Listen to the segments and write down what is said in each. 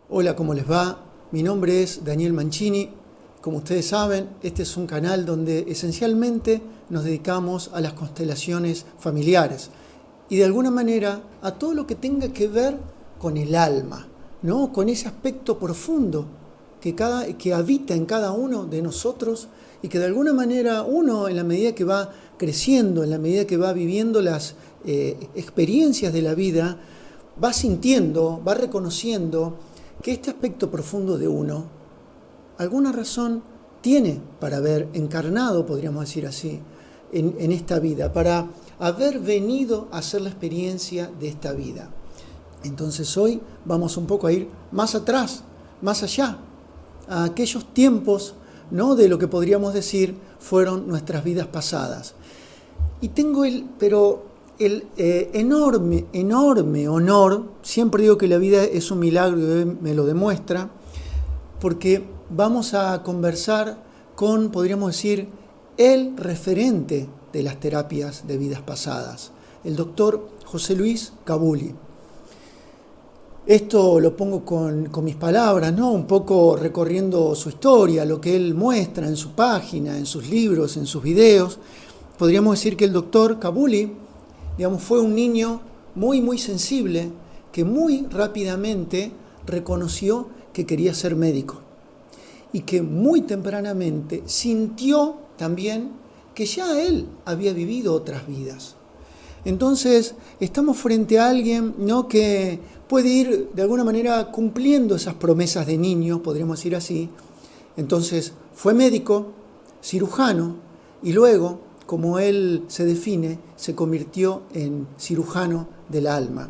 Hola, ¿cómo les va? Mi nombre es Daniel Mancini. Como ustedes saben, este es un canal donde esencialmente nos dedicamos a las constelaciones familiares y de alguna manera a todo lo que tenga que ver con el alma, ¿no? Con ese aspecto profundo que habita en cada uno de nosotros y que de alguna manera uno, en la medida que va creciendo, en la medida que va viviendo las experiencias de la vida, va sintiendo, va reconociendo que este aspecto profundo de uno, alguna razón tiene para haber encarnado, podríamos decir así, en esta vida, para haber venido a hacer la experiencia de esta vida. Entonces hoy vamos un poco a ir más atrás, más allá, a aquellos tiempos, ¿no?, de lo que podríamos decir fueron nuestras vidas pasadas. Y tengo el enorme honor, siempre digo que la vida es un milagro y hoy me lo demuestra, porque vamos a conversar con, podríamos decir, el referente de las terapias de vidas pasadas, el doctor José Luis Cabuli. Esto lo pongo con mis palabras, ¿no? Un poco recorriendo su historia, lo que él muestra en su página, en sus libros, en sus videos. Podríamos decir que el doctor Cabuli, digamos, fue un niño muy sensible que muy rápidamente reconoció que quería ser médico y que muy tempranamente sintió también que ya él había vivido otras vidas. Entonces, estamos frente a alguien, ¿no?, que puede ir de alguna manera cumpliendo esas promesas de niño, podríamos decir así. Entonces, fue médico, cirujano, y luego, como él se define, se convirtió en cirujano del alma.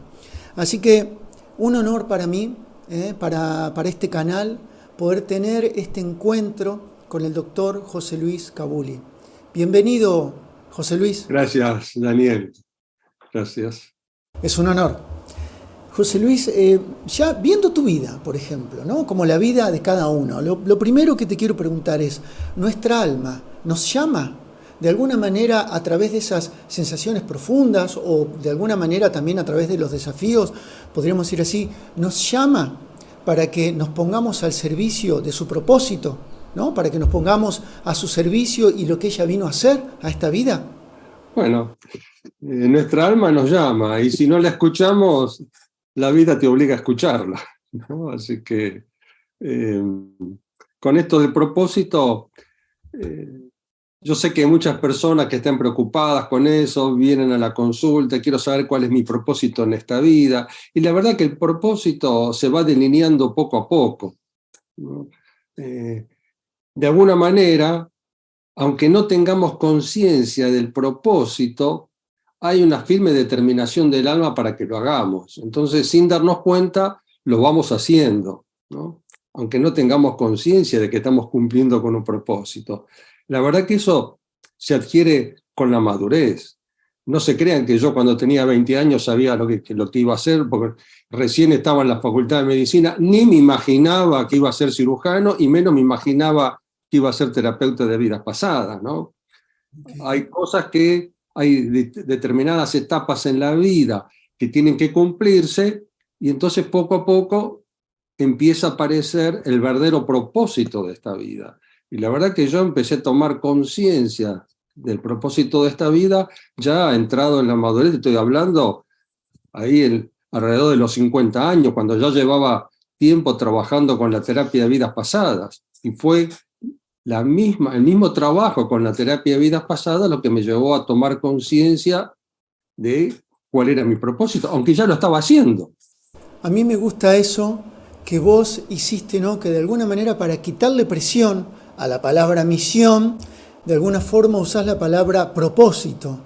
Así que un honor para mí, para este canal, poder tener este encuentro con el doctor José Luis Cabuli. Bienvenido, José Luis. Gracias, Daniel. Gracias. Es un honor. José Luis, ya viendo tu vida, por ejemplo, ¿no?, como la vida de cada uno, lo primero que te quiero preguntar es, ¿nuestra alma nos llama de alguna manera a través de esas sensaciones profundas o de alguna manera también a través de los desafíos, podríamos decir así, nos llama para que nos pongamos al servicio de su propósito, ¿no?, para que nos pongamos a su servicio y lo que ella vino a hacer a esta vida? Bueno, nuestra alma nos llama y si no la escuchamos, la vida te obliga a escucharla, ¿no? Así que con esto del propósito, yo sé que hay muchas personas que están preocupadas con eso, vienen a la consulta, quiero saber cuál es mi propósito en esta vida, y la verdad que el propósito se va delineando poco a poco, ¿no? De alguna manera, aunque no tengamos conciencia del propósito, hay una firme determinación del alma para que lo hagamos. Entonces, sin darnos cuenta, lo vamos haciendo, ¿no?, aunque no tengamos conciencia de que estamos cumpliendo con un propósito. La verdad que eso se adquiere con la madurez. No se crean que yo cuando tenía 20 años sabía lo que iba a hacer, porque recién estaba en la Facultad de Medicina, ni me imaginaba que iba a ser cirujano y menos me imaginaba que iba a ser terapeuta de vidas pasadas, ¿no? Okay. Hay cosas que, hay determinadas etapas en la vida que tienen que cumplirse y entonces poco a poco empieza a aparecer el verdadero propósito de esta vida. Y la verdad que yo empecé a tomar conciencia del propósito de esta vida ya entrado en la madurez, estoy hablando ahí alrededor de los 50 años, cuando ya llevaba tiempo trabajando con la terapia de vidas pasadas. Y fue el mismo trabajo con la terapia de vidas pasadas lo que me llevó a tomar conciencia de cuál era mi propósito, aunque ya lo estaba haciendo. A mí me gusta eso que vos hiciste, ¿no?, que de alguna manera para quitarle presión a la palabra misión, de alguna forma usás la palabra propósito.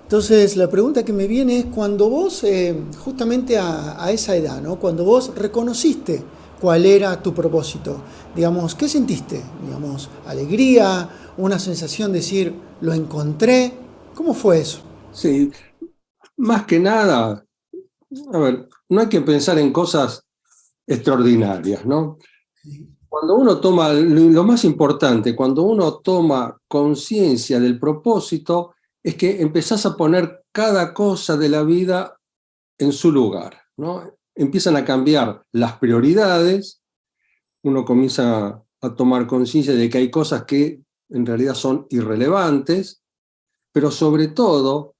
Entonces la pregunta que me viene es cuando vos, justamente a esa edad, ¿no?, cuando vos reconociste cuál era tu propósito, digamos, ¿qué sentiste? Digamos, alegría, una sensación de decir, lo encontré, ¿cómo fue eso? Sí, más que nada, a ver, no hay que pensar en cosas extraordinarias, ¿no? Cuando uno toma, lo más importante, cuando uno toma conciencia del propósito, es que empezás a poner cada cosa de la vida en su lugar, ¿no? empiezan a cambiar las prioridades, uno comienza a tomar conciencia de que hay cosas que en realidad son irrelevantes, pero sobre todo,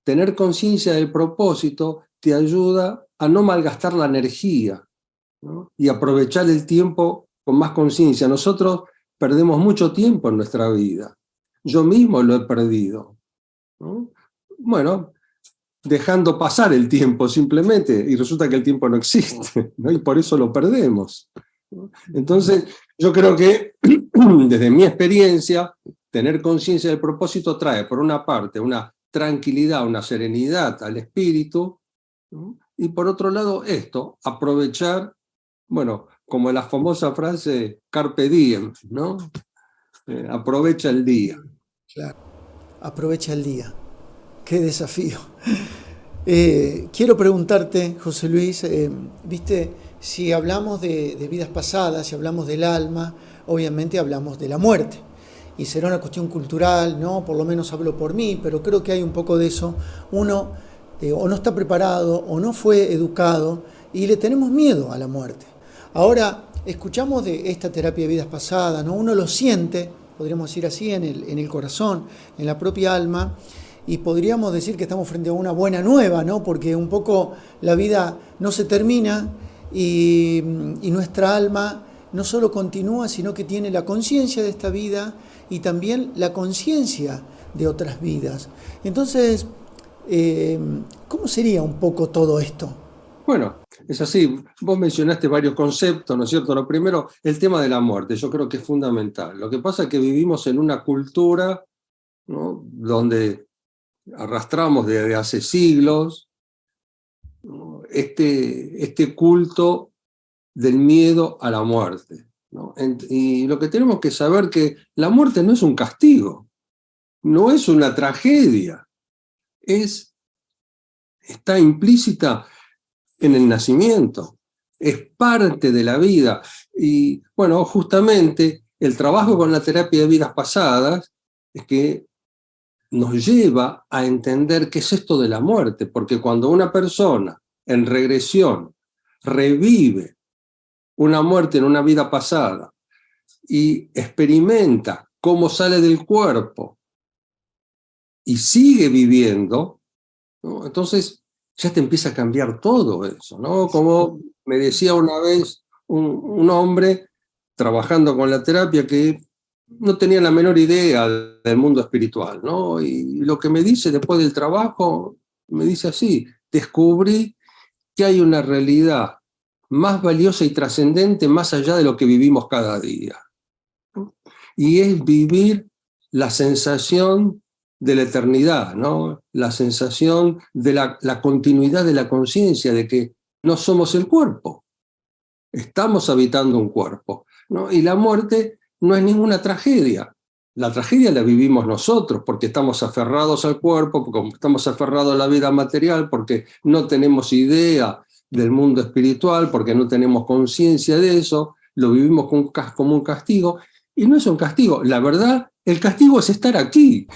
tener conciencia del propósito te ayuda a no malgastar la energía, ¿no? Y aprovechar el tiempo con más conciencia. Nosotros perdemos mucho tiempo en nuestra vida. Yo mismo lo he perdido, ¿no? Bueno, dejando pasar el tiempo simplemente, y resulta que el tiempo no existe, ¿no? Y por eso lo perdemos, ¿no? Entonces, yo creo que desde mi experiencia, tener conciencia del propósito trae, por una parte, una tranquilidad, una serenidad al espíritu, ¿no? Y por otro lado, aprovechar, bueno, como la famosa frase carpe diem, ¿no? Aprovecha el día. Claro, aprovecha el día. Qué desafío. Quiero preguntarte, José Luis, viste, si hablamos de vidas pasadas, si hablamos del alma, obviamente hablamos de la muerte. Y será una cuestión cultural, ¿no? Por lo menos hablo por mí, pero creo que hay un poco de eso. Uno o no está preparado o no fue educado y le tenemos miedo a la muerte. Ahora, escuchamos de esta terapia de vidas pasadas, ¿no? Uno lo siente, podríamos decir así, en el corazón, en la propia alma, y podríamos decir que estamos frente a una buena nueva, ¿no? Porque un poco la vida no se termina y nuestra alma no solo continúa, sino que tiene la conciencia de esta vida y también la conciencia de otras vidas. Entonces, ¿cómo sería un poco todo esto? Bueno, es así. Vos mencionaste varios conceptos, ¿no es cierto? Lo primero, el tema de la muerte, yo creo que es fundamental. Lo que pasa es que vivimos en una cultura, ¿no?, donde arrastramos desde hace siglos, ¿no?, este culto del miedo a la muerte, ¿no? Y lo que tenemos que saber que la muerte no es un castigo, no es una tragedia, está implícita en el nacimiento, es parte de la vida. Y bueno, justamente el trabajo con la terapia de vidas pasadas es que nos lleva a entender qué es esto de la muerte, porque cuando una persona en regresión revive una muerte en una vida pasada y experimenta cómo sale del cuerpo y sigue viviendo, ¿no?, entonces ya te empieza a cambiar todo eso, ¿no? Como me decía una vez un hombre trabajando con la terapia que no tenía la menor idea del mundo espiritual, ¿no? Y lo que me dice después del trabajo, me dice así: descubrí que hay una realidad más valiosa y trascendente más allá de lo que vivimos cada día, ¿no? Y es vivir la sensación de la eternidad, ¿no? La sensación de la continuidad de la conciencia, de que no somos el cuerpo, estamos habitando un cuerpo, ¿no? Y la muerte no es ninguna tragedia. La tragedia la vivimos nosotros, porque estamos aferrados al cuerpo, porque estamos aferrados a la vida material, porque no tenemos idea del mundo espiritual, porque no tenemos conciencia de eso, lo vivimos como un castigo, y no es un castigo. La verdad, el castigo es estar aquí.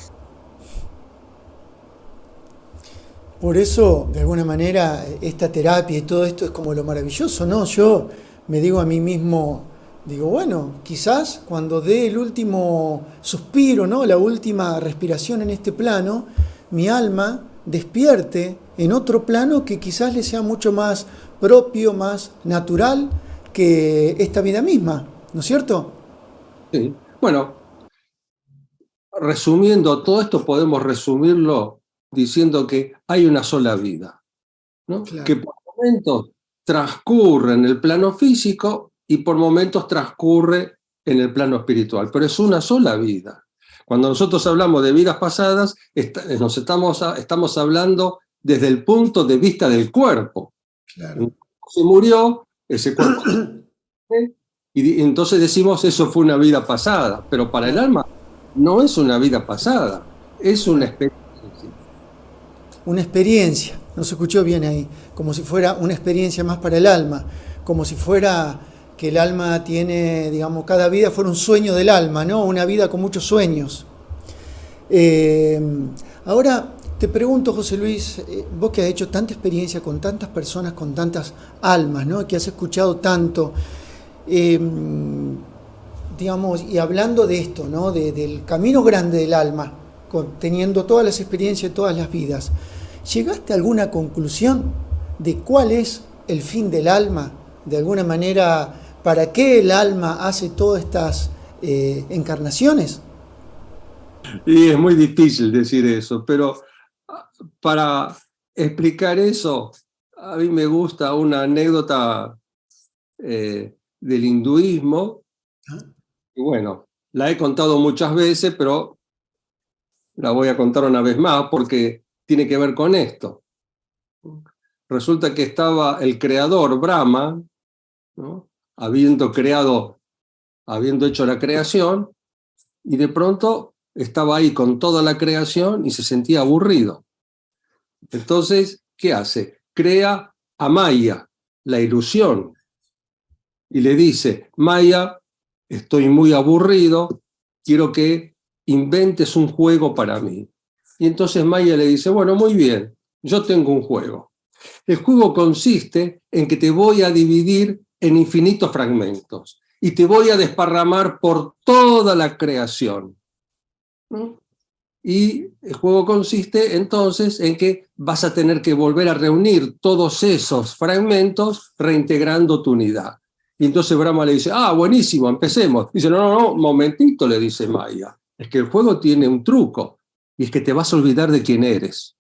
Por eso, de alguna manera, esta terapia y todo esto es como lo maravilloso, ¿no? Yo me digo a mí mismo, digo, bueno, quizás cuando dé el último suspiro, ¿no?, la última respiración en este plano, mi alma despierte en otro plano que quizás le sea mucho más propio, más natural que esta vida misma, ¿no es cierto? Sí. Bueno, resumiendo todo esto, podemos resumirlo diciendo que hay una sola vida, ¿no? Claro. Que por momentos transcurre en el plano físico y por momentos transcurre en el plano espiritual, pero es una sola vida. Cuando nosotros hablamos de vidas pasadas, estamos hablando desde el punto de vista del cuerpo. Claro. Se murió, ese cuerpo, y entonces decimos eso fue una vida pasada, pero para el alma no es una vida pasada, es una experiencia. Una experiencia, no se escuchó bien ahí, como si fuera una experiencia más para el alma, como si fuera que el alma tiene, digamos, cada vida fuera un sueño del alma, ¿no? Una vida con muchos sueños. Ahora, Te pregunto, José Luis, vos que has hecho tanta experiencia con tantas personas, con tantas almas, ¿no? Que has escuchado tanto, eh, digamos, y hablando de esto, ¿no? Del camino grande del alma, teniendo todas las experiencias de todas las vidas, ¿llegaste a alguna conclusión de cuál es el fin del alma? De alguna manera, ¿para qué el alma hace todas estas encarnaciones? Y es muy difícil decir eso, pero para explicar eso, a mí me gusta una anécdota del hinduismo, y bueno, la he contado muchas veces, pero la voy a contar una vez más porque tiene que ver con esto. Resulta que estaba el creador, Brahma, ¿no? habiendo hecho la creación, y de pronto estaba ahí con toda la creación y se sentía aburrido. Entonces, ¿qué hace? Crea a Maya, la ilusión, y le dice: Maya, estoy muy aburrido, quiero que inventes un juego para mí. Y entonces Maya le dice: bueno, muy bien, yo tengo un juego. El juego consiste en que te voy a dividir en infinitos fragmentos y te voy a desparramar por toda la creación, ¿no? Y el juego consiste entonces en que vas a tener que volver a reunir todos esos fragmentos reintegrando tu unidad. Y entonces Brahma le dice: buenísimo, empecemos. Dice: no, momentito, le dice Maya. Es que el juego tiene un truco, y es que te vas a olvidar de quién eres.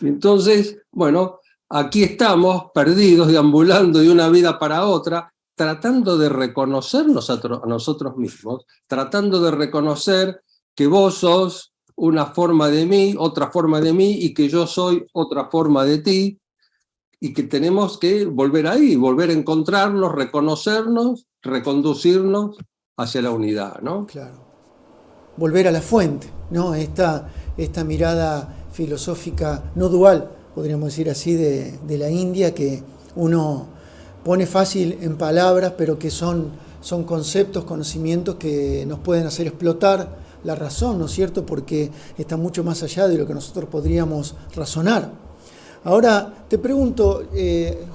Entonces, bueno, aquí estamos perdidos, deambulando de una vida para otra, tratando de reconocernos a nosotros mismos, tratando de reconocer que vos sos una forma de mí, otra forma de mí, y que yo soy otra forma de ti, y que tenemos que volver ahí, volver a encontrarnos, reconocernos, reconducirnos hacia la unidad, ¿no? Claro. Volver a la fuente, ¿no? Esta mirada filosófica no dual, podríamos decir así, de la India, que uno pone fácil en palabras, pero que son conceptos, conocimientos que nos pueden hacer explotar la razón, ¿no es cierto? Porque está mucho más allá de lo que nosotros podríamos razonar. Ahora, te pregunto,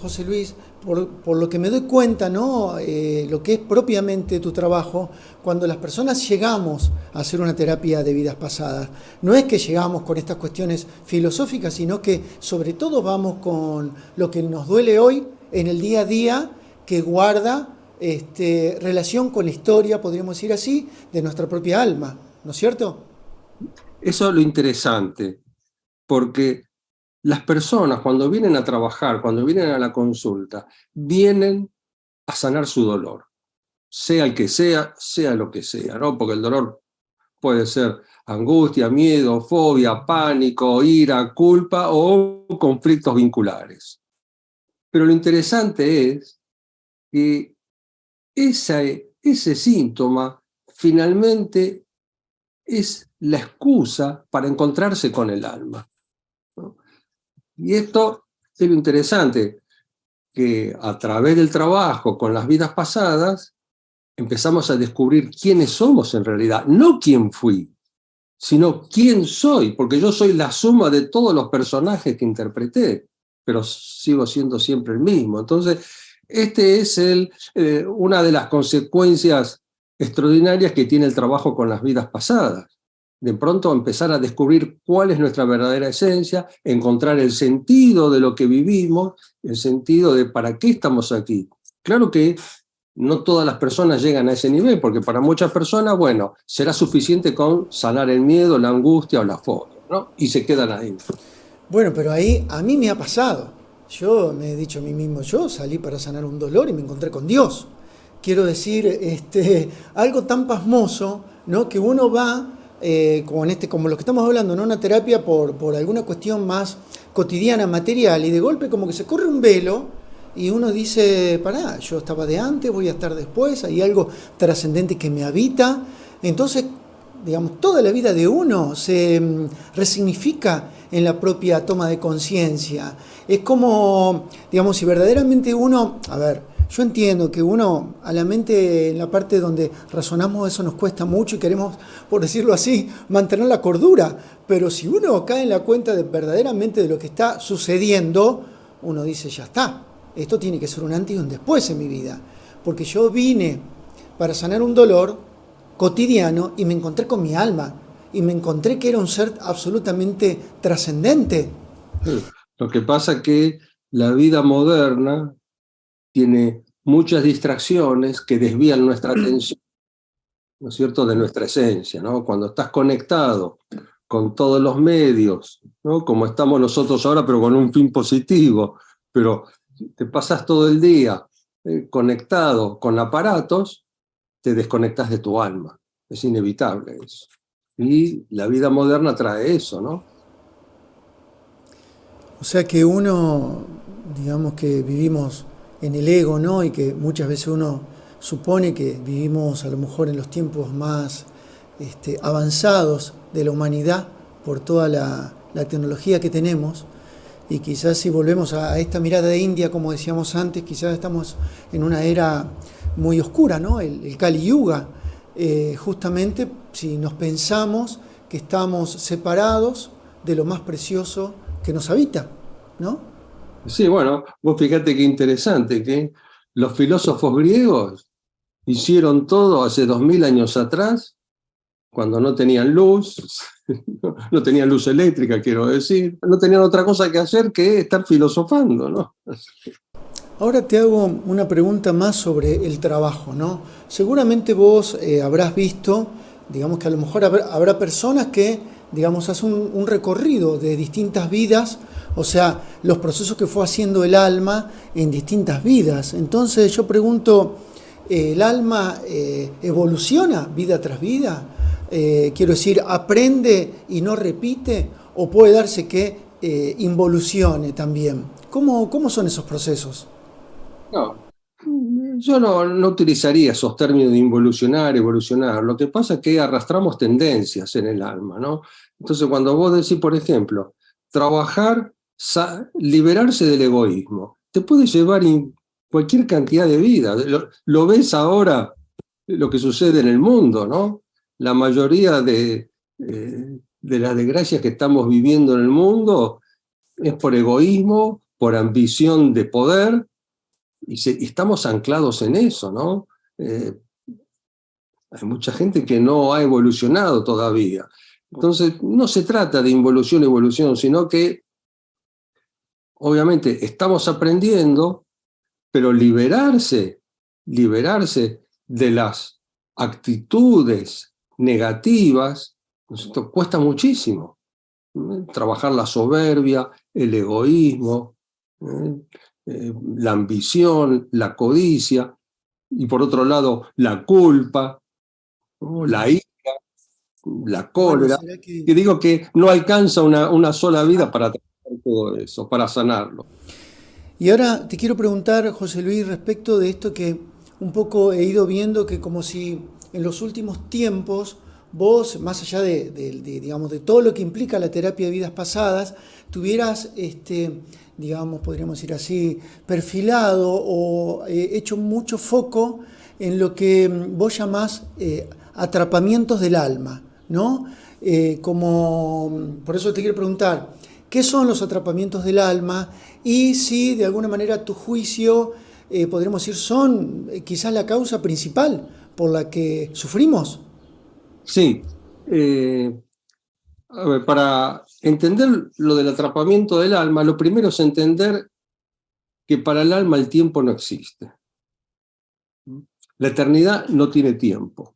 José Luis, por lo que me doy cuenta, ¿no? Lo que es propiamente tu trabajo, cuando las personas llegamos a hacer una terapia de vidas pasadas, no es que llegamos con estas cuestiones filosóficas, sino que sobre todo vamos con lo que nos duele hoy en el día a día, que guarda relación con la historia, podríamos decir así, de nuestra propia alma, ¿no es cierto? Eso es lo interesante, porque las personas cuando vienen a trabajar, cuando vienen a la consulta, vienen a sanar su dolor, sea el que sea lo que sea, ¿no? Porque el dolor puede ser angustia, miedo, fobia, pánico, ira, culpa o conflictos vinculares. Pero lo interesante es que ese síntoma finalmente es la excusa para encontrarse con el alma, ¿no? Y esto es lo interesante, que a través del trabajo con las vidas pasadas empezamos a descubrir quiénes somos en realidad, no quién fui, sino quién soy, porque yo soy la suma de todos los personajes que interpreté, pero sigo siendo siempre el mismo. Entonces, este es una de las consecuencias extraordinarias que tiene el trabajo con las vidas pasadas. De pronto empezar a descubrir cuál es nuestra verdadera esencia, encontrar el sentido de lo que vivimos, el sentido de para qué estamos aquí. Claro que no todas las personas llegan a ese nivel, porque para muchas personas, bueno, será suficiente con sanar el miedo, la angustia o la fobia, ¿no? Y se quedan ahí. Bueno, pero ahí a mí me ha pasado. Yo me he dicho a mí mismo, yo salí para sanar un dolor y me encontré con Dios. Quiero decir, algo tan pasmoso, ¿no? Que uno va, como lo que estamos hablando, ¿no? Una terapia por alguna cuestión más cotidiana, material, y de golpe como que se corre un velo y uno dice: pará, yo estaba de antes, voy a estar después, hay algo trascendente que me habita. Entonces, digamos, toda la vida de uno se resignifica en la propia toma de conciencia. Es como, digamos, si verdaderamente uno, a ver, Yo entiendo que uno, a la mente, en la parte donde razonamos, eso nos cuesta mucho y queremos, por decirlo así, mantener la cordura. Pero si uno cae en la cuenta de verdaderamente de lo que está sucediendo, uno dice, ya está, esto tiene que ser un antes y un después en mi vida. Porque yo vine para sanar un dolor cotidiano y me encontré con mi alma. Y me encontré que era un ser absolutamente trascendente. Lo que pasa es que la vida moderna tiene muchas distracciones que desvían nuestra atención, ¿no es cierto?, de nuestra esencia, ¿no? Cuando estás conectado con todos los medios, ¿no?, como estamos nosotros ahora, pero con un fin positivo, pero te pasas todo el día conectado con aparatos, te desconectas de tu alma. Es inevitable eso. Y la vida moderna trae eso, ¿no? O sea que uno, digamos que vivimos en el ego, ¿no? Y que muchas veces uno supone que vivimos a lo mejor en los tiempos más avanzados de la humanidad por toda la tecnología que tenemos. Y quizás si volvemos a esta mirada de India, como decíamos antes, quizás estamos en una era muy oscura, ¿no? El Kali Yuga. Justamente si nos pensamos que estamos separados de lo más precioso que nos habita, ¿no? Sí, bueno, vos fíjate qué interesante, que los filósofos griegos hicieron todo hace 2000 años atrás, cuando no tenían luz, no tenían luz eléctrica, quiero decir, no tenían otra cosa que hacer que estar filosofando, ¿no? Ahora te hago una pregunta más sobre el trabajo, ¿no? Seguramente vos habrás visto, digamos que a lo mejor habrá personas que, digamos, hacen un recorrido de distintas vidas, o sea, los procesos que fue haciendo el alma en distintas vidas. Entonces yo pregunto, ¿el alma evoluciona vida tras vida? Quiero decir, ¿aprende y no repite? ¿O puede darse que involucione también? ¿Cómo son esos procesos? No, yo no utilizaría esos términos de involucionar, evolucionar. Lo que pasa es que arrastramos tendencias en el alma, ¿no? Entonces, cuando vos decís, por ejemplo, trabajar, liberarse del egoísmo, te puede llevar cualquier cantidad de vida. Lo ves ahora, lo que sucede en el mundo, ¿no? La mayoría de las desgracias que estamos viviendo en el mundo es por egoísmo, por ambición de poder, y estamos anclados en eso, ¿no? Hay mucha gente que no ha evolucionado todavía. Entonces, no se trata de evolución, sino que, obviamente, estamos aprendiendo, pero liberarse de las actitudes negativas, esto cuesta muchísimo. Trabajar la soberbia, el egoísmo, la ambición, la codicia, y por otro lado la culpa, ¿no?, la ira, la Bueno, cólera, ¿será que... que digo que no alcanza una sola vida para tratar todo eso, para sanarlo. Y ahora te quiero preguntar, José Luis, respecto de esto que un poco he ido viendo, que como si en los últimos tiempos vos, más allá digamos, de todo lo que implica la terapia de vidas pasadas, tuvieras, digamos, podríamos decir así, perfilado o hecho mucho foco en lo que vos llamás atrapamientos del alma, ¿no? Por eso te quiero preguntar, ¿qué son los atrapamientos del alma? Y si de alguna manera a tu juicio, podríamos decir, son quizás la causa principal por la que sufrimos. Sí, a ver, para entender lo del atrapamiento del alma, lo primero es entender que para el alma el tiempo no existe. La eternidad no tiene tiempo.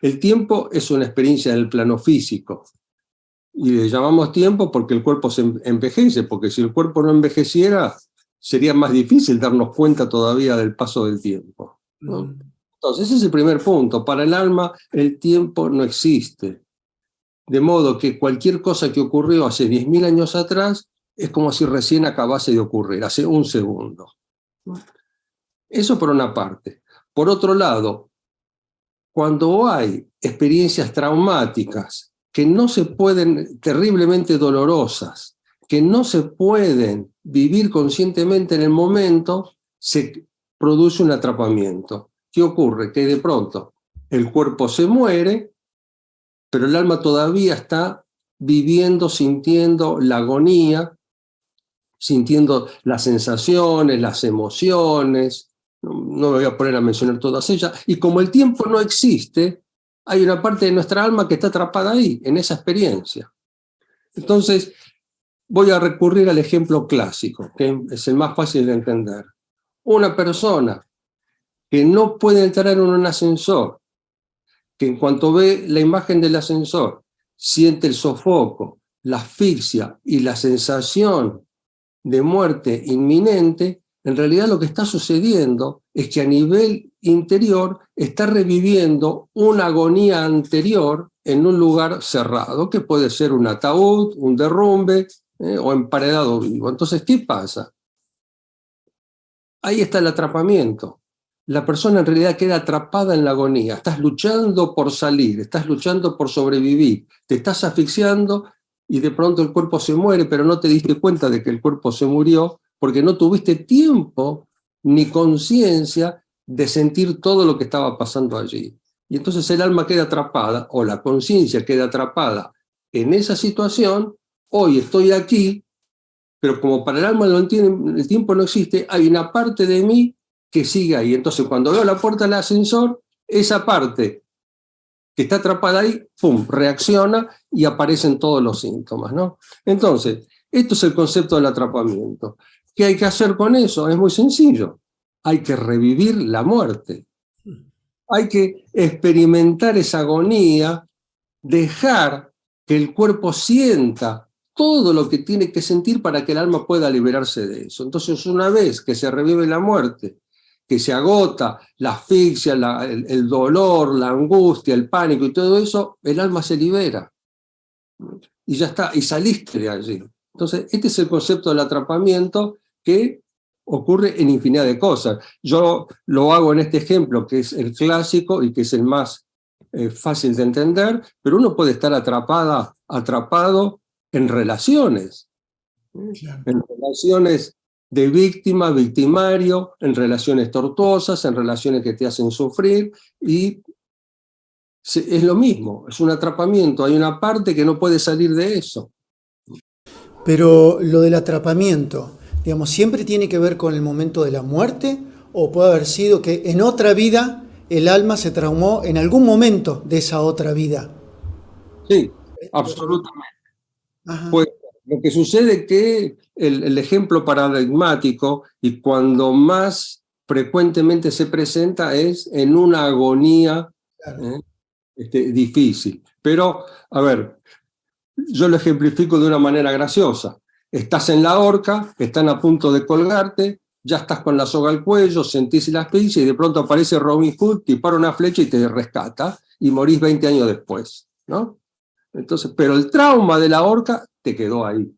El tiempo es una experiencia del plano físico. Y le llamamos tiempo porque el cuerpo se envejece, porque si el cuerpo no envejeciera, sería más difícil darnos cuenta todavía del paso del tiempo, ¿no? Entonces, ese es el primer punto. Para el alma, el tiempo no existe. De modo que cualquier cosa que ocurrió hace 10.000 años atrás es como si recién acabase de ocurrir, hace un segundo. Eso por una parte. Por otro lado, cuando hay experiencias traumáticas que no se pueden, terriblemente dolorosas, que no se pueden vivir conscientemente en el momento, se produce un atrapamiento. ¿Qué ocurre? Que de pronto el cuerpo se muere, pero el alma todavía está viviendo, sintiendo la agonía, sintiendo las sensaciones, las emociones. No me voy a poner a mencionar todas ellas. Y como el tiempo no existe, hay una parte de nuestra alma que está atrapada ahí, en esa experiencia. Entonces, voy a recurrir al ejemplo clásico, que es el más fácil de entender. Una persona que no puede entrar en un ascensor, que en cuanto ve la imagen del ascensor, siente el sofoco, la asfixia y la sensación de muerte inminente, en realidad lo que está sucediendo es que a nivel interior está reviviendo una agonía anterior en un lugar cerrado, que puede ser un ataúd, un derrumbe o emparedado vivo. Entonces, ¿qué pasa? Ahí está el atrapamiento. La persona en realidad queda atrapada en la agonía. Estás luchando por salir, estás luchando por sobrevivir, te estás asfixiando y de pronto el cuerpo se muere, pero no te diste cuenta de que el cuerpo se murió porque no tuviste tiempo ni conciencia de sentir todo lo que estaba pasando allí. Y entonces el alma queda atrapada, o la conciencia queda atrapada en esa situación. Hoy estoy aquí, pero como para el alma no entiende, el tiempo no existe, hay una parte de mí que sigue ahí. Entonces cuando veo la puerta del ascensor, esa parte que está atrapada ahí, ¡pum!, reacciona y aparecen todos los síntomas, ¿no? Entonces, esto es el concepto del atrapamiento. ¿Qué hay que hacer con eso? Es muy sencillo. Hay que revivir la muerte. Hay que experimentar esa agonía, dejar que el cuerpo sienta todo lo que tiene que sentir para que el alma pueda liberarse de eso. Entonces, una vez que se revive la muerte, que se agota la asfixia, el dolor, la angustia, el pánico y todo eso, el alma se libera. Y ya está, y saliste de allí. Entonces, este es el concepto del atrapamiento que ocurre en infinidad de cosas. Yo lo hago en este ejemplo, que es el clásico y que es el más fácil de entender, pero uno puede estar atrapado en relaciones. Claro. En relaciones de víctima, victimario, en relaciones tortuosas, en relaciones que te hacen sufrir, y es lo mismo, es un atrapamiento, hay una parte que no puede salir de eso. Pero lo del atrapamiento, digamos, ¿siempre tiene que ver con el momento de la muerte? ¿O puede haber sido que en otra vida el alma se traumó en algún momento de esa otra vida? Sí, absolutamente. Pues lo que sucede es que el ejemplo paradigmático, y cuando más frecuentemente se presenta, es en una agonía, claro, difícil. Pero, a ver, yo lo ejemplifico de una manera graciosa. Estás en la horca, están a punto de colgarte, ya estás con la soga al cuello, sentís la asfixia y de pronto aparece Robin Hood, dispara una flecha y te rescata y morís 20 años después, ¿no? Entonces, pero el trauma de la horca te quedó ahí.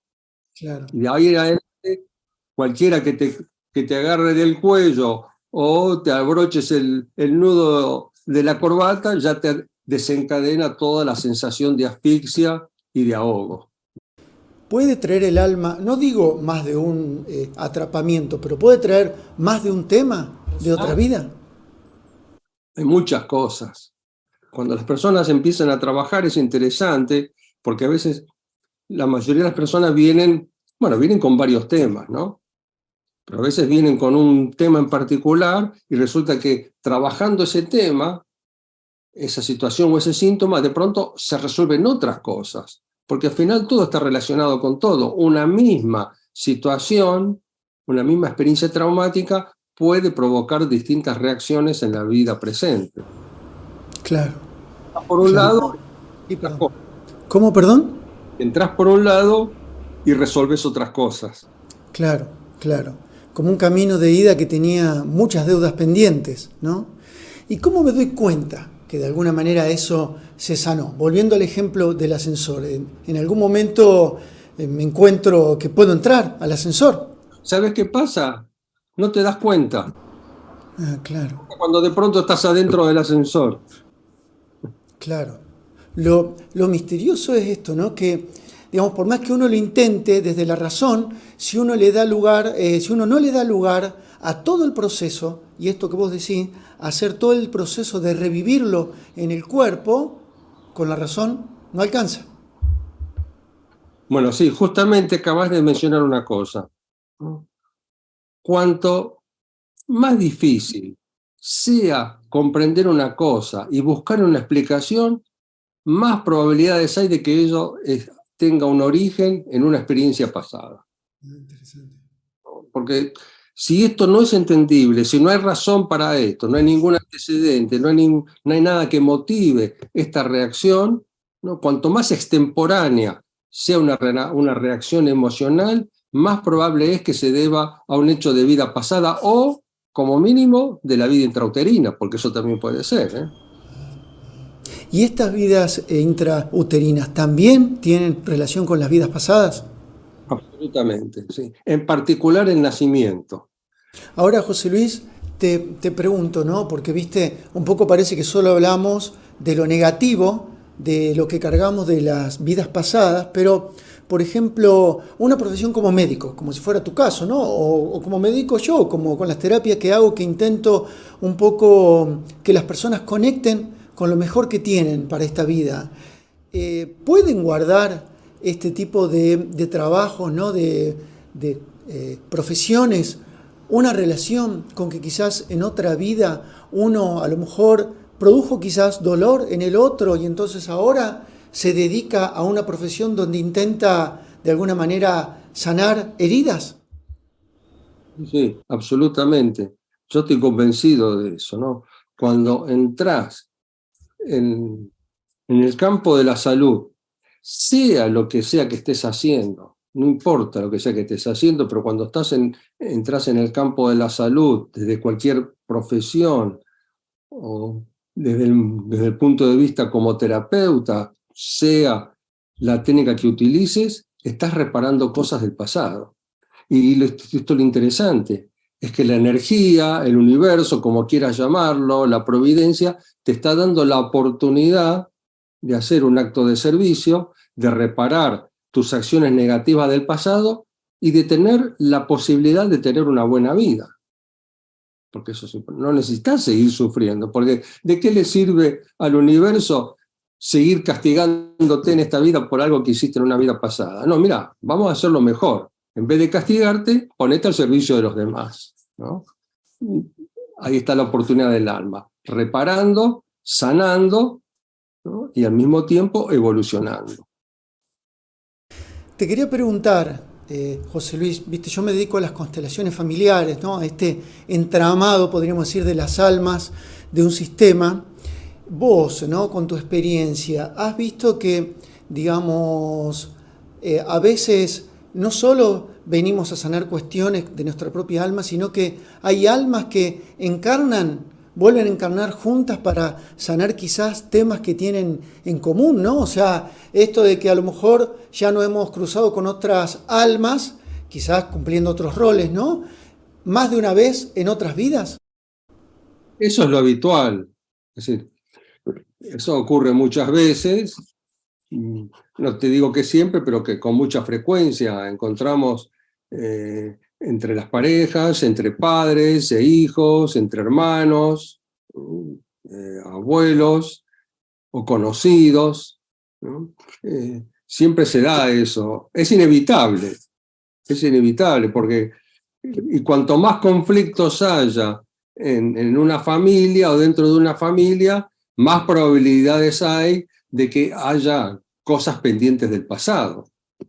Claro. Y de ahí en adelante, cualquiera que te agarre del cuello o te abroches el nudo de la corbata, ya te desencadena toda la sensación de asfixia y de ahogo. ¿Puede traer el alma, no digo más de un atrapamiento, pero puede traer más de un tema de otra vida? Hay muchas cosas. Cuando las personas empiezan a trabajar es interesante, porque a veces la mayoría de las personas vienen con varios temas, ¿no? Pero a veces vienen con un tema en particular y resulta que trabajando ese tema, esa situación o ese síntoma, de pronto se resuelven otras cosas, porque al final todo está relacionado con todo. Una misma situación, una misma experiencia traumática puede provocar distintas reacciones en la vida presente. Claro. Por un lado, ¿cómo, perdón? Entrás por un lado y resolves otras cosas. Claro, claro. Como un camino de ida que tenía muchas deudas pendientes, ¿no? ¿Y cómo me doy cuenta que de alguna manera eso se sanó? Volviendo al ejemplo del ascensor. En algún momento me encuentro que puedo entrar al ascensor. ¿Sabes qué pasa? No te das cuenta. Ah, claro. Cuando de pronto estás adentro del ascensor. Claro. Lo misterioso es esto, ¿no? Que, digamos, por más que uno lo intente desde la razón, si uno no le da lugar a todo el proceso, y esto que vos decís, hacer todo el proceso de revivirlo en el cuerpo, con la razón no alcanza. Bueno, sí, justamente acabas de mencionar una cosa, ¿no? Cuanto más difícil sea comprender una cosa y buscar una explicación, más probabilidades hay de que ello tenga un origen en una experiencia pasada. Interesante. Porque si esto no es entendible, si no hay razón para esto, no hay ningún antecedente, no hay nada que motive esta reacción, ¿no? Cuanto más extemporánea sea una reacción emocional, más probable es que se deba a un hecho de vida pasada o, como mínimo, de la vida intrauterina, porque eso también puede ser, ¿eh? ¿Y estas vidas intrauterinas también tienen relación con las vidas pasadas? Absolutamente, sí. En particular el nacimiento. Ahora, José Luis, te pregunto, ¿no? Porque, viste, un poco parece que solo hablamos de lo negativo, de lo que cargamos de las vidas pasadas, pero, por ejemplo, una profesión como médico, como si fuera tu caso, ¿no? O como médico yo, como con las terapias que hago, que intento un poco que las personas conecten con lo mejor que tienen para esta vida. ¿Pueden guardar este tipo de trabajos, ¿no? de profesiones, una relación con que quizás en otra vida uno a lo mejor produjo quizás dolor en el otro y entonces ahora se dedica a una profesión donde intenta de alguna manera sanar heridas? Sí, absolutamente. Yo estoy convencido de eso, ¿no? Cuando entras en el campo de la salud, sea lo que sea que estés haciendo, no importa lo que sea que estés haciendo, pero cuando entras en el campo de la salud, desde cualquier profesión, o desde el punto de vista como terapeuta, sea la técnica que utilices, estás reparando cosas del pasado. Y esto es lo interesante, es que la energía, el universo, como quieras llamarlo, la providencia, te está dando la oportunidad de hacer un acto de servicio, de reparar tus acciones negativas del pasado y de tener la posibilidad de tener una buena vida. Porque eso no necesitas seguir sufriendo, porque ¿de qué le sirve al universo seguir castigándote en esta vida por algo que hiciste en una vida pasada? No, mira, vamos a hacerlo mejor. En vez de castigarte, ponete al servicio de los demás, ¿no? Ahí está la oportunidad del alma, reparando, sanando, ¿no? Y al mismo tiempo evolucionando. Te quería preguntar, José Luis, viste, yo me dedico a las constelaciones familiares, ¿no? A este entramado, podríamos decir, de las almas de un sistema. Vos, ¿no? Con tu experiencia, has visto que, digamos, a veces no solo venimos a sanar cuestiones de nuestra propia alma, sino que hay almas que vuelven a encarnar juntas para sanar quizás temas que tienen en común, ¿no? O sea, esto de que a lo mejor ya no hemos cruzado con otras almas, quizás cumpliendo otros roles, ¿no? Más de una vez en otras vidas. Eso es lo habitual. Es decir, eso ocurre muchas veces. No te digo que siempre, pero que con mucha frecuencia encontramos entre las parejas, entre padres e hijos, entre hermanos, abuelos o conocidos, ¿no? Siempre se da eso. Es inevitable porque y cuanto más conflictos haya en una familia o dentro de una familia, más probabilidades hay de que haya cosas pendientes del pasado,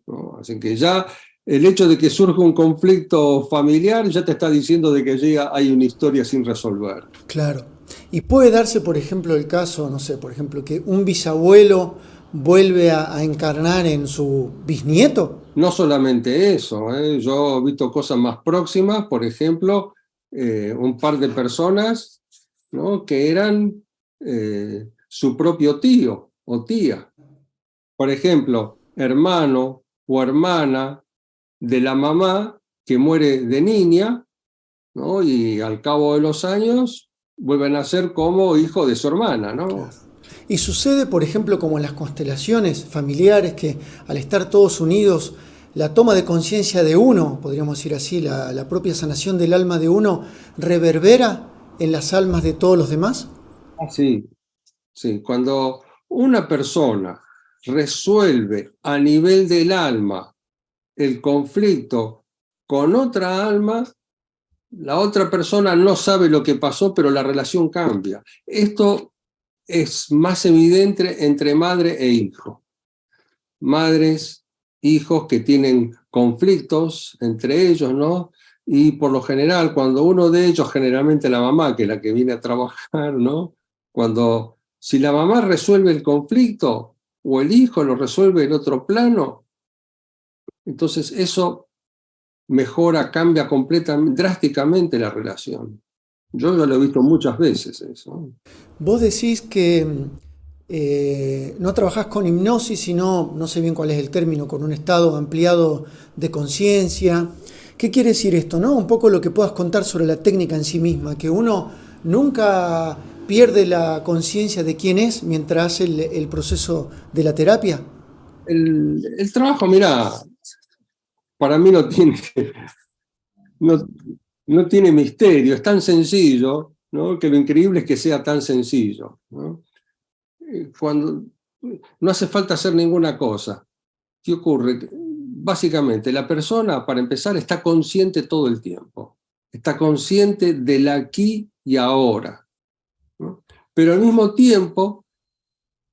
¿no? Así que ya el hecho de que surja un conflicto familiar ya te está diciendo de que allí hay una historia sin resolver. Claro. Y puede darse, por ejemplo, el caso, no sé, por ejemplo, que un bisabuelo vuelve a encarnar en su bisnieto. No solamente eso, ¿eh? Yo he visto cosas más próximas, por ejemplo, un par de personas, ¿no? Que eran su propio tío o tía. Por ejemplo, hermano o hermana de la mamá que muere de niña, ¿no? Y al cabo de los años vuelven a ser como hijo de su hermana, ¿no? Claro. Y sucede, por ejemplo, como en las constelaciones familiares, que al estar todos unidos, la toma de conciencia de uno, podríamos decir así, la propia sanación del alma de uno, reverbera en las almas de todos los demás? Sí, sí. Cuando una persona resuelve a nivel del alma el conflicto con otra alma, la otra persona no sabe lo que pasó, pero la relación cambia. Esto es más evidente entre madre e hijo. Madres, hijos que tienen conflictos entre ellos, ¿no? Y por lo general, cuando uno de ellos, generalmente la mamá, que es la que viene a trabajar, ¿no? Si la mamá resuelve el conflicto o el hijo lo resuelve en otro plano, entonces eso mejora, cambia completamente, drásticamente la relación. Yo ya lo he visto muchas veces eso. Vos decís que no trabajás con hipnosis, sino, no sé bien cuál es el término, con un estado ampliado de conciencia. ¿Qué quiere decir esto, no? Un poco lo que puedas contar sobre la técnica en sí misma, que uno nunca pierde la conciencia de quién es mientras hace el proceso de la terapia. El trabajo, mira, para mí no, no tiene misterio, es tan sencillo, ¿no? Que lo increíble es que sea tan sencillo, ¿no? Cuando no hace falta hacer ninguna cosa. ¿Qué ocurre? Básicamente, la persona, para empezar, está consciente todo el tiempo. Está consciente del aquí y ahora, ¿no? Pero al mismo tiempo,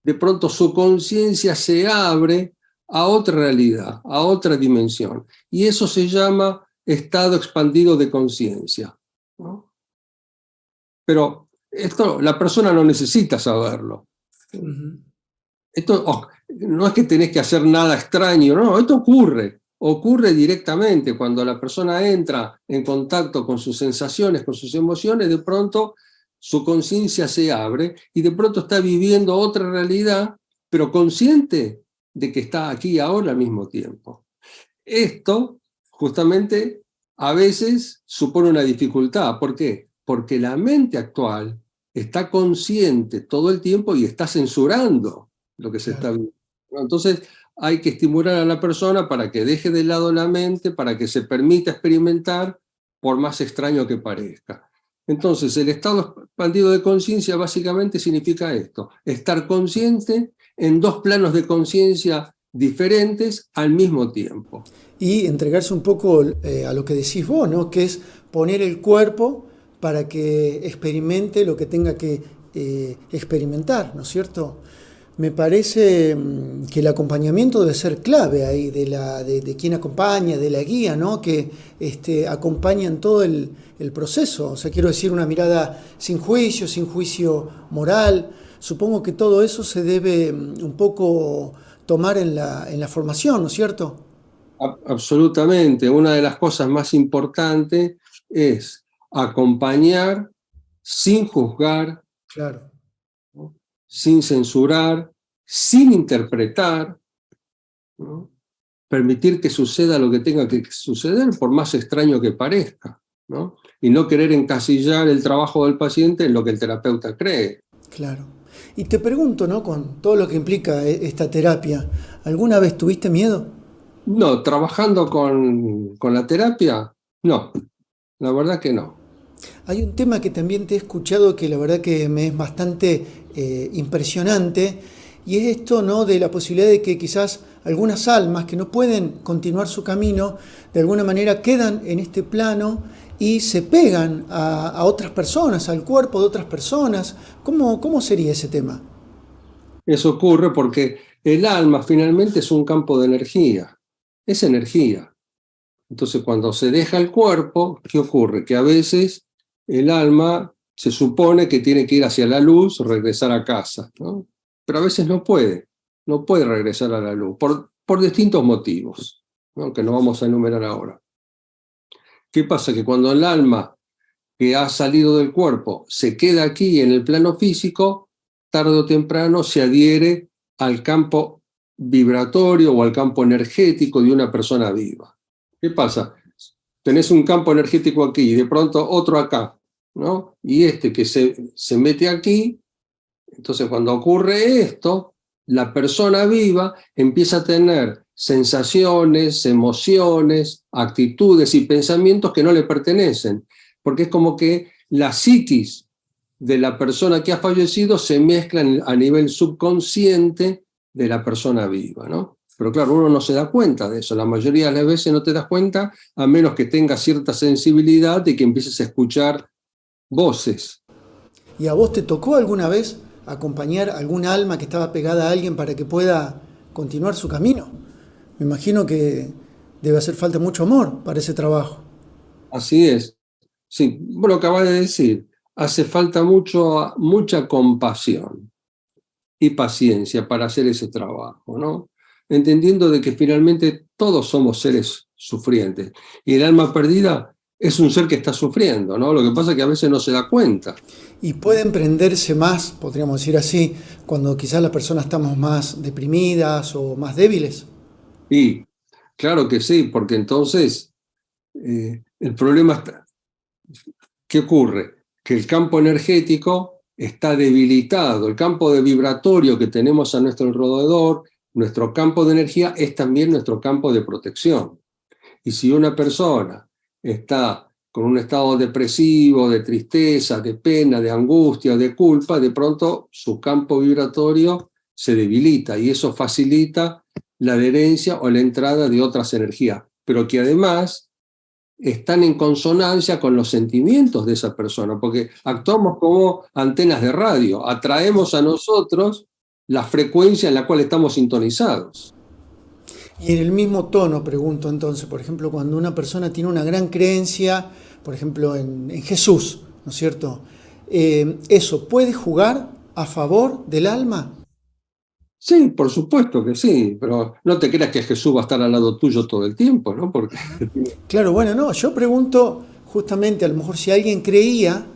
de pronto su conciencia se abre a otra realidad, a otra dimensión. Y eso se llama estado expandido de conciencia, ¿no? Pero esto la persona no necesita saberlo. Ujú. Esto no es que tenés que hacer nada extraño, no, esto ocurre directamente cuando la persona entra en contacto con sus sensaciones, con sus emociones, de pronto su conciencia se abre y de pronto está viviendo otra realidad, pero consciente de que está aquí y ahora al mismo tiempo. Esto, justamente, a veces supone una dificultad. ¿Por qué? Porque la mente actual está consciente todo el tiempo y está censurando lo que se está Claro. viendo. Entonces, hay que estimular a la persona para que deje de lado la mente, para que se permita experimentar, por más extraño que parezca. Entonces, el estado expandido de conciencia básicamente significa esto: estar consciente en dos planos de conciencia diferentes al mismo tiempo. Y entregarse un poco a lo que decís vos, ¿no? Que es poner el cuerpo para que experimente lo que tenga que experimentar, ¿no es cierto? Me parece que el acompañamiento debe ser clave ahí, de quien acompaña, de la guía, ¿no? Que acompaña en todo el proceso. O sea, quiero decir, una mirada sin juicio moral. Supongo que todo eso se debe un poco tomar en la formación, ¿no es cierto? Absolutamente. Una de las cosas más importantes es acompañar sin juzgar, Claro. ¿no? Sin censurar, sin interpretar, ¿no? Permitir que suceda lo que tenga que suceder, por más extraño que parezca, ¿no? Y no querer encasillar el trabajo del paciente en lo que el terapeuta cree. Claro. Y te pregunto, ¿no? Con todo lo que implica esta terapia, ¿alguna vez tuviste miedo? No, trabajando con la terapia, no, la verdad que no. Hay un tema que también te he escuchado que la verdad que me es bastante impresionante y es esto, ¿no? De la posibilidad de que quizás algunas almas que no pueden continuar su camino, de alguna manera quedan en este plano y se pegan a otras personas, al cuerpo de otras personas. ¿Cómo sería ese tema? Eso ocurre porque el alma finalmente es un campo de energía, es energía. Entonces, cuando se deja el cuerpo, ¿qué ocurre? Que a veces el alma se supone que tiene que ir hacia la luz, regresar a casa, ¿no? Pero a veces no puede regresar a la luz, por distintos motivos, ¿no? Que no vamos a enumerar ahora. ¿Qué pasa? Que cuando el alma que ha salido del cuerpo se queda aquí en el plano físico, tarde o temprano se adhiere al campo vibratorio o al campo energético de una persona viva. ¿Qué pasa? Tenés un campo energético aquí y de pronto otro acá, ¿no? Y que se mete aquí, entonces cuando ocurre esto, la persona viva empieza a tener sensaciones, emociones, actitudes y pensamientos que no le pertenecen, porque es como que la psiquis de la persona que ha fallecido se mezcla a nivel subconsciente de la persona viva, ¿no? Pero claro, uno no se da cuenta de eso, la mayoría de las veces no te das cuenta, a menos que tengas cierta sensibilidad y que empieces a escuchar voces. ¿Y a vos te tocó alguna vez acompañar a algún alma que estaba pegada a alguien para que pueda continuar su camino? Me imagino que debe hacer falta mucho amor para ese trabajo. Así es. Sí, vos lo acabas de decir, hace falta mucha compasión y paciencia para hacer ese trabajo, ¿no? Entendiendo de que finalmente todos somos seres sufrientes y el alma perdida es un ser que está sufriendo, ¿no? Lo que pasa es que a veces no se da cuenta. Y puede emprenderse más, podríamos decir así, cuando quizás las personas estamos más deprimidas o más débiles. Y claro que sí, porque entonces el problema está, ¿qué ocurre? Que el campo energético está debilitado, el campo de vibratorio que tenemos a nuestro alrededor, nuestro campo de energía es también nuestro campo de protección. Y si una persona está con un estado depresivo, de tristeza, de pena, de angustia, de culpa, de pronto su campo vibratorio se debilita y eso facilita la adherencia o la entrada de otras energías, pero que además están en consonancia con los sentimientos de esa persona, porque actuamos como antenas de radio, atraemos a nosotros la frecuencia en la cual estamos sintonizados. Y en el mismo tono, pregunto entonces, por ejemplo, cuando una persona tiene una gran creencia, por ejemplo, en Jesús, ¿no es cierto? ¿Eso puede jugar a favor del alma? Sí, por supuesto que sí, pero no te creas que Jesús va a estar al lado tuyo todo el tiempo, ¿no? Porque Claro, bueno, no, yo pregunto justamente, a lo mejor si alguien creía,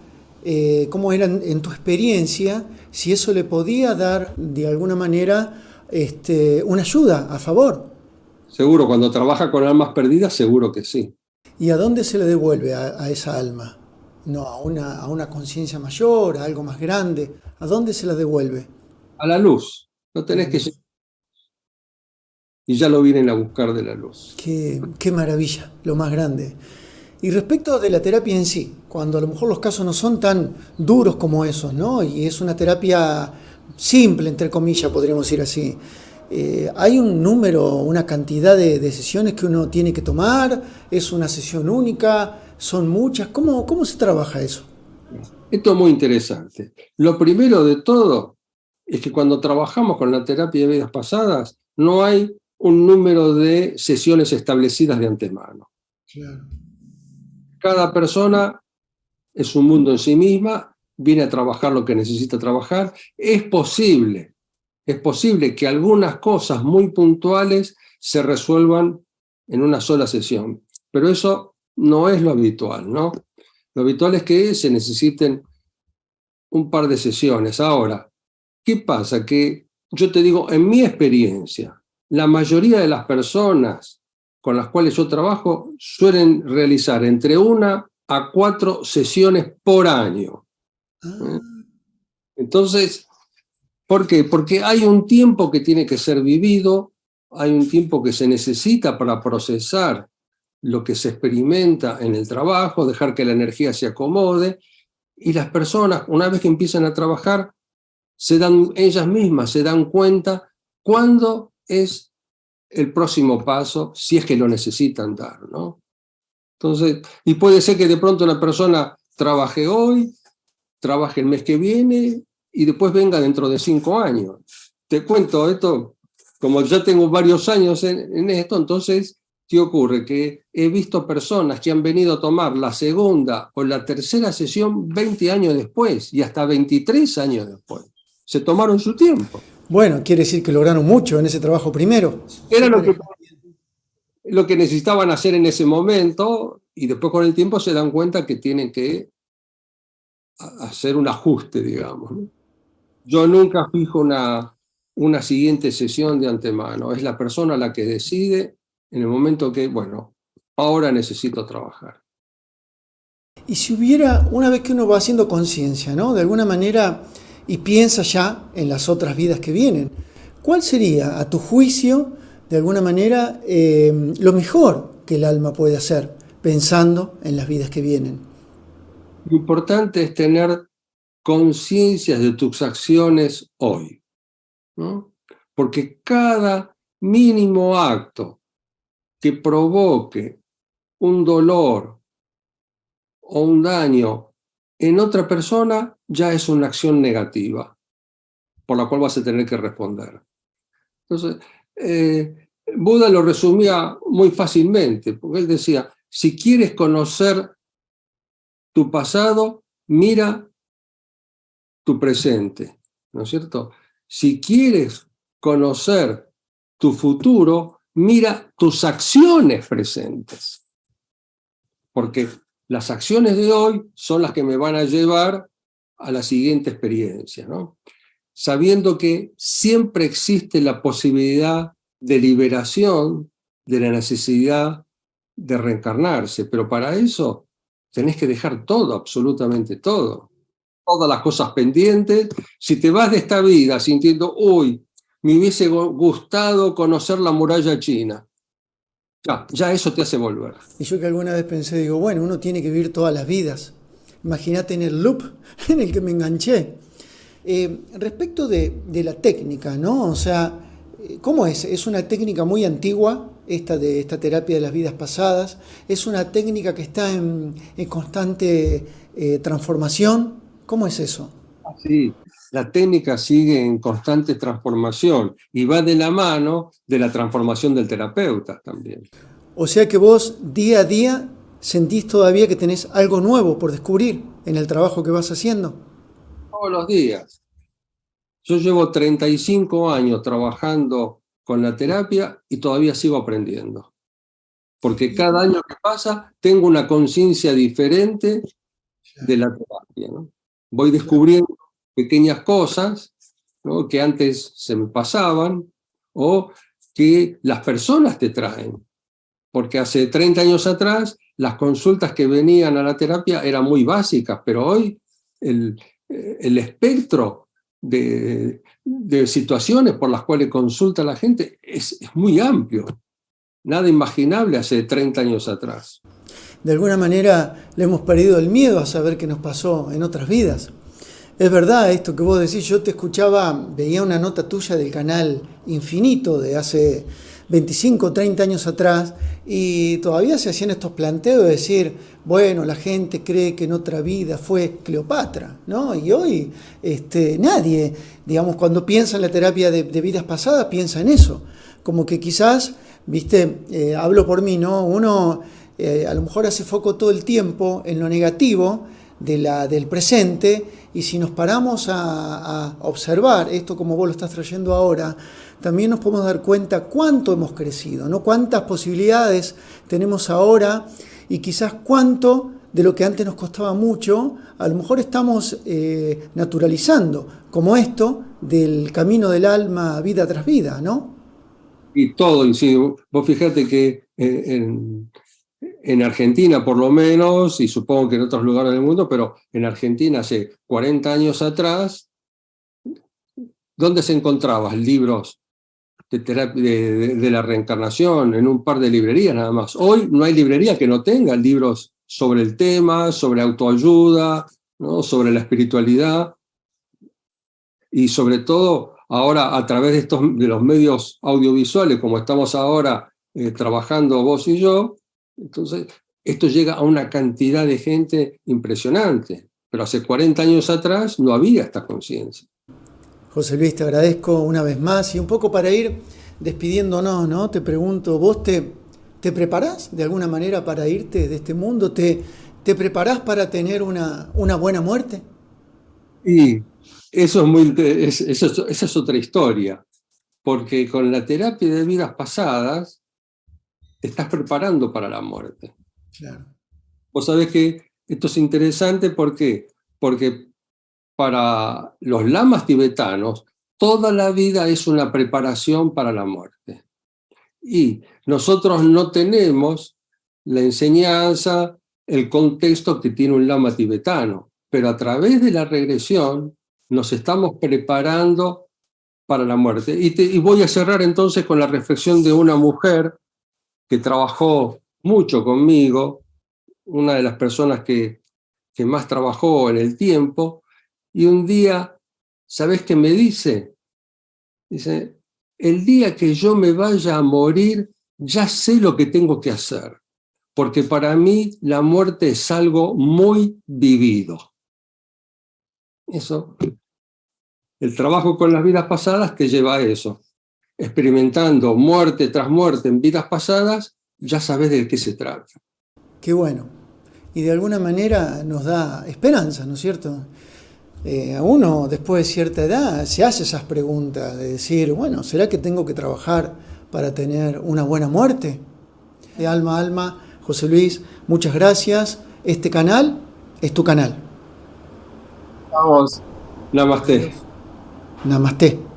cómo era en tu experiencia, si eso le podía dar de alguna manera una ayuda a favor. seguro cuando trabaja con almas perdidas, seguro que sí. ¿Y a dónde se le devuelve a esa alma? No, a una conciencia mayor, a algo más grande. ¿A dónde se la devuelve? A la luz, no A la tenés que luz. llegar y ya lo vienen a buscar de la luz. Qué maravilla, lo más grande. Y respecto de la terapia en sí, cuando a lo mejor los casos no son tan duros como esos, ¿no? Y es una terapia simple, entre comillas, podríamos decir así. ¿Hay un número, una cantidad de sesiones que uno tiene que tomar? ¿Es una sesión única? ¿Son muchas? ¿Cómo se trabaja eso? Esto es muy interesante. Lo primero de todo es que cuando trabajamos con la terapia de vidas pasadas, no hay un número de sesiones establecidas de antemano. Claro. Cada persona es un mundo en sí misma, viene a trabajar lo que necesita trabajar. Es posible que algunas cosas muy puntuales se resuelvan en una sola sesión, pero eso no es lo habitual, ¿no? Lo habitual es que se necesiten un par de sesiones. Ahora, ¿qué pasa? Que yo te digo, en mi experiencia, la mayoría de las personas con las cuales yo trabajo suelen realizar entre 1 a 4 sesiones por año. ¿Eh? Ah, Entonces, ¿por qué? Porque hay un tiempo que tiene que ser vivido, hay un tiempo que se necesita para procesar lo que se experimenta en el trabajo, dejar que la energía se acomode, y las personas, una vez que empiezan a trabajar, ellas mismas se dan cuenta cuándo es el próximo paso, si es que lo necesitan dar, ¿no? Entonces, y puede ser que de pronto una persona trabaje hoy, trabaje el mes que viene y después venga dentro de 5 años. Te cuento esto, como ya tengo varios años en esto, entonces, ¿qué ocurre? Que he visto personas que han venido a tomar la segunda o la tercera sesión 20 años después y hasta 23 años después. Se tomaron su tiempo. bueno, quiere decir que lograron mucho en ese trabajo primero. Era Súper. lo que necesitaban hacer en ese momento y después con el tiempo se dan cuenta que tienen que hacer un ajuste, digamos, ¿no? Yo nunca fijo una siguiente sesión de antemano. Es la persona la que decide en el momento que, bueno, ahora necesito trabajar. Y si hubiera, una vez que uno va haciendo conciencia, ¿no? De alguna manera, y piensa ya en las otras vidas que vienen, ¿cuál sería, a tu juicio, de alguna manera, lo mejor que el alma puede hacer, pensando en las vidas que vienen. Lo importante es tener conciencia de tus acciones hoy, ¿no? Porque cada mínimo acto que provoque un dolor o un daño en otra persona ya es una acción negativa por la cual vas a tener que responder. Entonces, Buda lo resumía muy fácilmente, porque él decía, si quieres conocer tu pasado, mira tu presente, ¿no es cierto? Si quieres conocer tu futuro, mira tus acciones presentes, porque las acciones de hoy son las que me van a llevar a la siguiente experiencia, ¿no? Sabiendo que siempre existe la posibilidad de liberación de la necesidad de reencarnarse, pero para eso tenés que dejar todo, absolutamente todo, todas las cosas pendientes. Si te vas de esta vida sintiendo, uy, me hubiese gustado conocer la muralla china, ya eso te hace volver. Y yo que alguna vez pensé, digo, bueno, uno tiene que vivir todas las vidas. Imagínate en el loop en el que me enganché. Respecto de la técnica, ¿no? O sea, ¿cómo es? ¿Es una técnica muy antigua, esta terapia de las vidas pasadas? ¿Es una técnica que está en constante transformación? ¿Cómo es eso? Sí, la técnica sigue en constante transformación y va de la mano de la transformación del terapeuta también. O sea que vos día a día sentís todavía que tenés algo nuevo por descubrir en el trabajo que vas haciendo. Todos los días. Yo llevo 35 años trabajando con la terapia y todavía sigo aprendiendo. Porque cada año que pasa tengo una conciencia diferente de la terapia, ¿no? Voy descubriendo pequeñas cosas, ¿no?, que antes se me pasaban o que las personas te traen. Porque hace 30 años atrás las consultas que venían a la terapia eran muy básicas, pero hoy el espectro de situaciones por las cuales consulta la gente es muy amplio. Nada imaginable hace 30 años atrás. De alguna manera le hemos perdido el miedo a saber qué nos pasó en otras vidas. Es verdad esto que vos decís, yo te escuchaba, veía una nota tuya del canal Infinito de hace 25 o 30 años atrás y todavía se hacían estos planteos de decir, bueno, la gente cree que en otra vida fue Cleopatra, ¿no? Y hoy nadie, digamos, cuando piensa en la terapia de vidas pasadas, piensa en eso. Como que quizás, viste, hablo por mí, ¿no? Uno a lo mejor hace foco todo el tiempo en lo negativo del presente, y si nos paramos a observar esto como vos lo estás trayendo ahora, también nos podemos dar cuenta cuánto hemos crecido, ¿no? Cuántas posibilidades tenemos ahora y quizás cuánto de lo que antes nos costaba mucho, a lo mejor estamos naturalizando, como esto del camino del alma vida tras vida, ¿no? Y todo incide. Vos fíjate que en Argentina por lo menos, y supongo que en otros lugares del mundo, pero en Argentina hace 40 años atrás, ¿dónde se encontraban libros de la reencarnación? En un par de librerías nada más. Hoy no hay librería que no tenga libros sobre el tema, sobre autoayuda, ¿no?, sobre la espiritualidad, y sobre todo ahora a través de los medios audiovisuales, como estamos ahora trabajando vos y yo. Entonces, esto llega a una cantidad de gente impresionante, pero hace 40 años atrás no había esta conciencia. José Luis, te agradezco una vez más y un poco para ir despidiéndonos, ¿no? Te pregunto, ¿vos te preparás de alguna manera para irte de este mundo? ¿Te preparás para tener una buena muerte? Y eso esa es otra historia, porque con la terapia de vidas pasadas te estás preparando para la muerte. Claro. Vos sabés que esto es interesante, ¿por qué? Porque para los lamas tibetanos, toda la vida es una preparación para la muerte. Y nosotros no tenemos la enseñanza, el contexto que tiene un lama tibetano, pero a través de la regresión nos estamos preparando para la muerte. Y voy a cerrar entonces con la reflexión de una mujer que trabajó mucho conmigo, una de las personas que más trabajó en el tiempo, y un día, ¿sabés qué me dice? Dice, el día que yo me vaya a morir, ya sé lo que tengo que hacer, porque para mí la muerte es algo muy vivido. Eso, el trabajo con las vidas pasadas te lleva a eso. Experimentando muerte tras muerte en vidas pasadas, ya sabes de qué se trata. Qué bueno. Y de alguna manera nos da esperanza, ¿no es cierto? A uno después de cierta edad se hace esas preguntas de decir, bueno, ¿será que tengo que trabajar para tener una buena muerte? De alma a alma, José Luis, muchas gracias. Este canal es tu canal. Vamos. Namaste. Namaste.